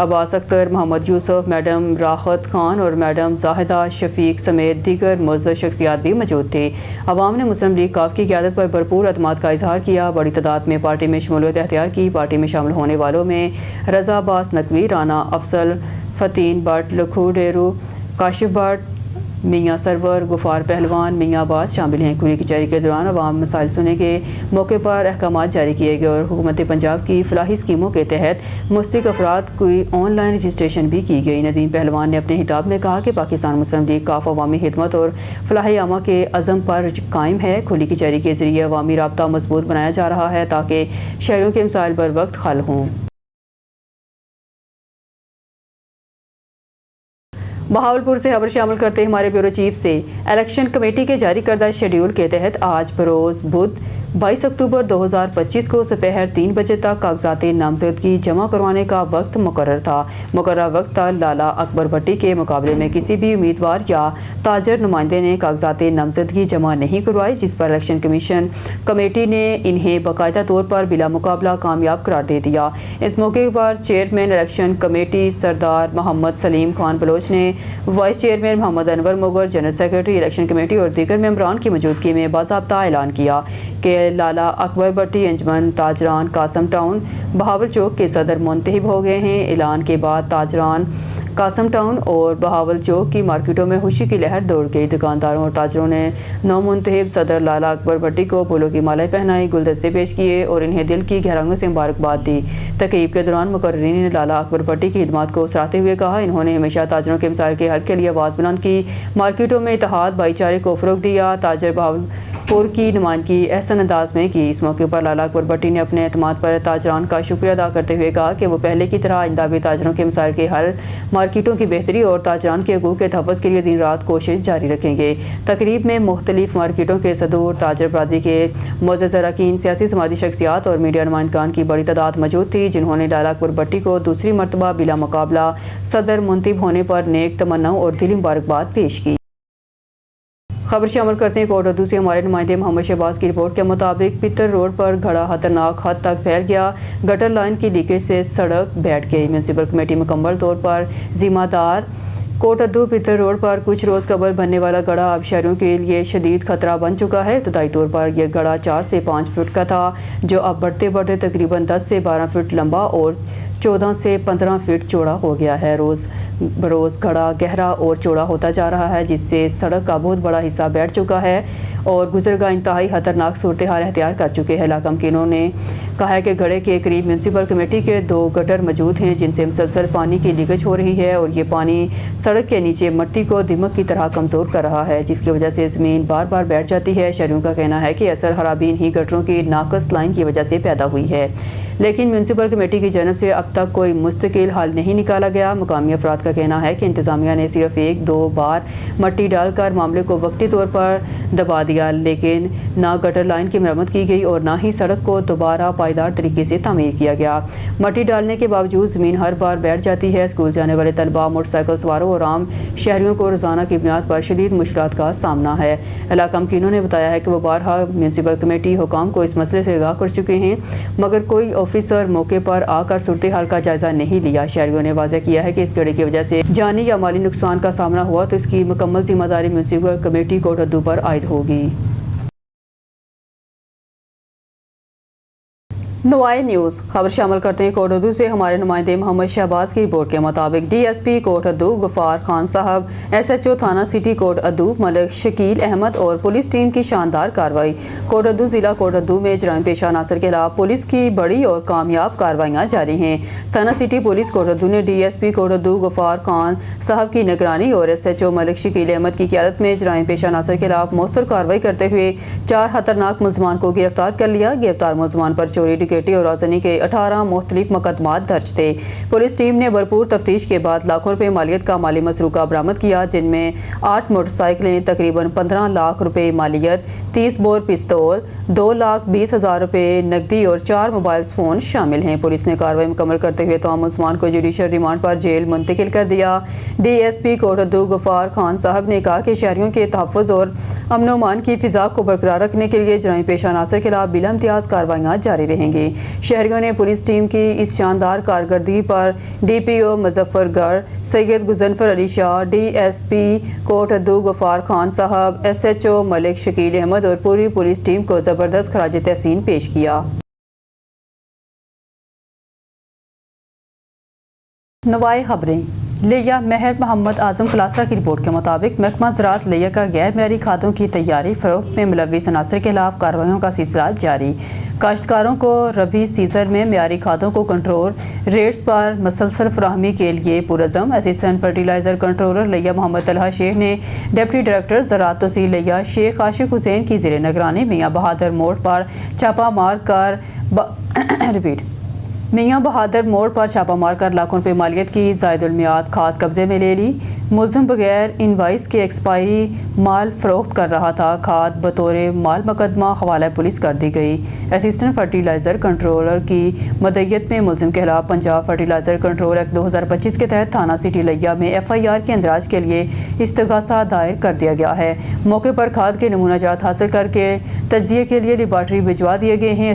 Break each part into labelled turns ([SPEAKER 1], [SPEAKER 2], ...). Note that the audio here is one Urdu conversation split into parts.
[SPEAKER 1] عباس اختر، محمد یوسف، میڈم راحت خان اور میڈم زاہدہ شفیق سمیت دیگر معزز شخصیات بھی موجود تھے۔ عوام نے مسلم لیگ ق کی قیادت پر بھرپور اعتماد کا اظہار کیا۔ بڑی تعداد میں پارٹی میں شمولیت اختیار کی۔ پارٹی میں شامل ہونے والوں میں رضا عباس نقوی، رانا افضل، فتین بٹ، لکھو ڈیرو، کاشف بٹ، میاں سرور، غفار پہلوان، میاں عباس شامل ہیں۔ کھلی کچہری کے دوران عوام مسائل سننے کے موقع پر احکامات جاری کیے گئے اور حکومت پنجاب کی فلاحی اسکیموں کے تحت مستحق افراد کی آن لائن رجسٹریشن بھی کی گئی۔ ندیم پہلوان نے اپنے خطاب میں کہا کہ پاکستان مسلم لیگ ق عوامی خدمت اور فلاح عامہ کے عزم پر قائم ہے۔ کھلی کچہری کے ذریعے عوامی رابطہ مضبوط بنایا جا رہا ہے تاکہ شہریوں کے مسائل بر وقت حل ہوں۔ بہاولپور سے خبر شامل کرتے ہمارے بیورو چیف سے الیکشن کمیٹی کے جاری کردہ شیڈیول کے تحت آج بروز بدھ 22 اکتوبر 2025 کو دوپہر 3 بجے تک کاغذات نامزدگی جمع کروانے کا وقت مقرر تھا۔ مقررہ وقت تک لالا اکبر بھٹی کے مقابلے میں کسی بھی امیدوار یا تاجر نمائندے نے کاغذات نامزدگی جمع نہیں کروائی، جس پر الیکشن کمیشن کمیٹی نے انہیں باقاعدہ طور پر بلا مقابلہ کامیاب قرار دے دیا۔ اس موقع پر چیئرمین الیکشن کمیٹی سردار محمد سلیم خان بلوچ نے vice chairman Muhammad Anwar مغر، general secretary election committee اور دیگر ممبران کی موجودگی میں باضابطہ اعلان کیا کہ لالا اکبر بھٹی انجمن تاجران قاسم ٹاؤن بہاول چوک کے صدر منتخب ہو گئے ہیں۔ اعلان کے بعد تاجران قاسم ٹاؤن اور بہاول چوک کی مارکیٹوں میں خوشی کی لہر دوڑ گئی۔ دکانداروں اور تاجروں نے نو منتخب صدر لالا اکبر بھٹی کو پھولوں کی مالیں پہنائی، گلدستے پیش کیے اور انہیں دل کی گہرائیوں سے مبارکباد دی۔ تقریب کے دوران مقررین نے لالا اکبر بھٹی کی خدمات کو سراہتے ہوئے کہا، انہوں نے ہمیشہ تاجروں کے مسائل کے حل کے لیے آواز بلند کی، مارکیٹوں میں اتحاد بھائی چارے کو فروغ دیا۔ تاجر بہاولپور کی نمائندگی احسن انداز میں کی۔ اس موقع پر لالا اکبر بھٹی نے اپنے اعتماد پر تاجران کا شکریہ ادا کرتے ہوئے کہا کہ وہ پہلے کی طرح آئندہ بھی تاجروں کے مسائل کے حل، مارکیٹوں کی بہتری اور تاجران کے حقوق کے تحفظ کے لیے دن رات کوشش جاری رکھیں گے۔ تقریب میں مختلف مارکیٹوں کے صدور، تاجر برادری کے معزز اراکین، سیاسی سماجی شخصیات اور میڈیا نمائندگان کی بڑی تعداد موجود تھی، جنہوں نے لالا اکبر بھٹی کو دوسری مرتبہ بلا مقابلہ صدر منتخب ہونے پر نیک تمناؤں اور دلی مبارکباد پیش کی۔ خبر شامل کرتے ہیں کوٹ ادو سے ہمارے نمائندے محمد شہباز کی رپورٹ کے مطابق پتر روڈ پر گھڑا خطرناک حد تک پھیل گیا، گٹر لائن کی لیکیج سے سڑک بیٹھ گئی۔ میونسپل کمیٹی مکمل طور پر ذمہ دار۔ کوٹ ادو پتر روڈ پر کچھ روز قبل بننے والا گڑھا اب شہریوں کے لیے شدید خطرہ بن چکا ہے۔ ابتدائی طور پر یہ گڑھا 4 سے 5 فٹ کا تھا، جو اب بڑھتے بڑھتے تقریباً 10 سے 12 فٹ لمبا اور 14 سے 15 فٹ چوڑا ہو گیا ہے۔ روز بروز گڑھا گہرا اور چوڑا ہوتا جا رہا ہے، جس سے سڑک کا بہت بڑا حصہ بیٹھ چکا ہے اور گزرگاہ انتہائی خطرناک صورتحال اختیار کر چکے ہیں۔ علاقہ مکینوں نے کہا ہے کہ گڑھے کے قریب میونسپل کمیٹی کے 2 گٹر موجود ہیں، جن سے مسلسل پانی کی لیکیج ہو رہی ہے اور یہ پانی سڑک کے نیچے مٹی کو دمک کی طرح کمزور کر رہا ہے، جس کی وجہ سے زمین بار بار بیٹھ جاتی ہے۔ شہریوں کا کہنا ہے کہ اصل خرابی انہی گٹروں کی ناقص لائن کی وجہ سے پیدا ہوئی ہے، لیکن میونسپل کمیٹی کی جانب سے اب تک کوئی مستقل حل نہیں نکالا گیا۔ مقامی افراد کا کہنا ہے کہ انتظامیہ نے صرف 1-2 بار مٹی ڈال کر معاملے کو وقتی طور پر دبا دیا، لیکن نہ گٹر لائن کی مرمت کی گئی اور نہ ہی سڑک کو دوبارہ پائیدار طریقے سے تعمیر کیا گیا۔ مٹی ڈالنے کے باوجود زمین ہر بار بیٹھ جاتی ہے۔ اسکول جانے والے طلباء، موٹر سائیکل سواروں اور عام شہریوں کو روزانہ کی بنیاد پر شدید مشکلات کا سامنا ہے۔ علاقہ مکینوں نے بتایا ہے کہ وہ بارہا میونسپل کمیٹی حکام کو اس مسئلے سے آگاہ کر چکے ہیں، مگر کوئی آفیسر موقع پر آ کر صورتحال کا جائزہ نہیں لیا۔ شہریوں نے واضح کیا ہے کہ اس گڑھے کی وجہ سے جانی یا مالی نقصان کا سامنا ہوا تو اس کی مکمل ذمہ داری میونسپل کمیٹی کوٹ ادو پر عائد ہوگی۔ نوائی نیوز خبر شامل کرتے ہیں کوٹ ادو سے ہمارے نمائندے محمد شہباز کی رپورٹ کے مطابق ڈی ایس پی کوٹ ادو غفار خان صاحب، ایس ایچ او تھانہ سٹی کوٹ ادو ملک شکیل احمد اور پولیس ٹیم کی شاندار کارروائی۔ کوٹ ادو ضلع کوٹ ادو میں جرائم پیشہ عناصر کے خلاف پولیس کی بڑی اور کامیاب کارروائیاں جاری ہیں۔ تھانہ سٹی پولیس کوٹ ادو نے ڈی ایس پی کوٹ ادو غفار خان صاحب کی نگرانی اور ایس ایچ او ملک شکیل احمد کی قیادت میں جرائم پیشہ عناصر کے خلاف مؤثر کارروائی کرتے ہوئے 4 خطرناک ملزمان کو گرفتار کر لیا۔ گرفتار ملزمان پر چوری، ڈکیتی اور رازنی کے 18 مختلف مقدمات درج تھے۔ پولیس ٹیم نے بھرپور تفتیش کے بعد لاکھوں روپے مالیت کا مالی مسروقہ برآمد کیا، جن میں 8 موٹر سائیکلیں، تقریباً 15 لاکھ روپے مالیت، 30 بور پستول، 2,20,000 روپے نقدی اور 4 موبائل فون شامل ہیں۔ پولیس نے کارروائی مکمل کرتے ہوئے تمام ملزمان کو جوڈیشل ریمانڈ پر جیل منتقل کر دیا۔ ڈی ایس پی کوٹ ادو غفار خان صاحب نے کہا کہ شہریوں کے تحفظ اور امن و امان کی فضا کو برقرار رکھنے کے لیے جرائم پیشہ عناصر کے خلاف بلا امتیاز کارروائیاں جاری رہیں گی۔ گے۔ شہریوں نے پولیس ٹیم کی اس شاندار کارکردگی پر ڈی پی او مظفر گڑھ، سید Ghazanfar Ali Shah, D S P کوٹ ادو غفار خان صاحب، ایس ایچ او ملک شکیل احمد اور پوری پولیس ٹیم کو زبردست خراج تحسین پیش کیا۔ نوائی خبریں۔ لیا مہر محمد اعظم کلاسرا کی رپورٹ کے مطابق محکمہ زراعت لیا کا غیر معیاری کھادوں کی تیاری فروخت میں ملوث عناصر کے خلاف کارروائیوں کا سلسلہ جاری۔ کاشتکاروں کو ربیع سیزن میں معیاری کھادوں کو کنٹرول ریٹس پر مسلسل فراہمی کے لیے پرعزم اسسٹنٹ فرٹیلائزر کنٹرولر لیا محمد طلحہ شیخ نے ڈپٹی ڈائریکٹر زراعت تحصیل لیا شیخ عاشق حسین کی زیر نگرانی میاں بہادر موڑ پر چھاپہ مار کر لاکھوں روپے مالیت کی زائد المیعاد کھاد قبضے میں لے لی۔ ملزم بغیر انوائس کے ایکسپائری مال فروخت کر رہا تھا۔ کھاد بطور مال مقدمہ حوالہ پولیس کر دی گئی۔ اسسٹنٹ فرٹیلائزر کنٹرولر کی مدعیت میں ملزم کے خلاف پنجاب فرٹیلائزر کنٹرول ایکٹ 2025 کے تحت تھانہ سٹی لیا میں ایف آئی آر کے اندراج کے لیے استغاثہ دائر کر دیا گیا ہے۔ موقع پر کھاد کے نمونہ جات حاصل کر کے تجزیے کے لیے لیبارٹری بھجوا دیے گئے ہیں۔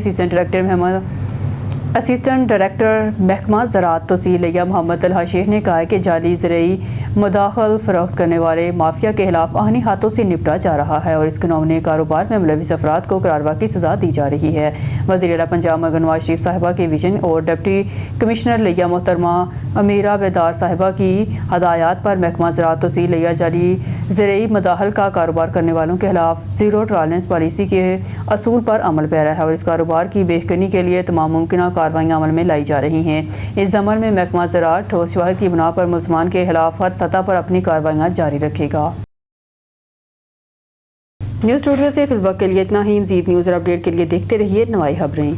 [SPEAKER 1] اسسٹنٹ ڈائریکٹر محکمہ زراعت تحصیل لیا محمد طلحہ شیخ نے کہا کہ جعلی زرعی مداخل فروخت کرنے والے مافیا کے خلاف آہنی ہاتھوں سے نپٹا جا رہا ہے اور اس قانونی کاروبار میں ملوث افراد کو قراروائی کی سزا دی جا رہی ہے۔ وزیر اعلیٰ پنجاب مریم نواز شریف صاحبہ کے ویژن اور ڈپٹی کمشنر لیا محترمہ امیرہ بیدار صاحبہ کی ہدایات پر محکمہ زراعت تحصیل لیا جعلی زرعی مداخل کا کاروبار کرنے والوں کے خلاف زیرو ٹالرنس پالیسی کے اصول پر عمل پیرا ہے اور اس کاروبار کی بہتری کے لیے تمام ممکنہ کارروائیاں عمل میں لائی جا رہی ہیں۔ اس عمل میں محکمہ زراعت ٹھوس شواہد کی بنا پر ملزمان کے خلاف ہر سطح پر اپنی کارروائیاں جاری رکھے گا۔ نیوز اسٹوڈیو سے فی الوقت کے لیے اتنا ہی۔ مزید نیوز اور اپڈیٹ کے لیے دیکھتے رہیے نوائی خبریں۔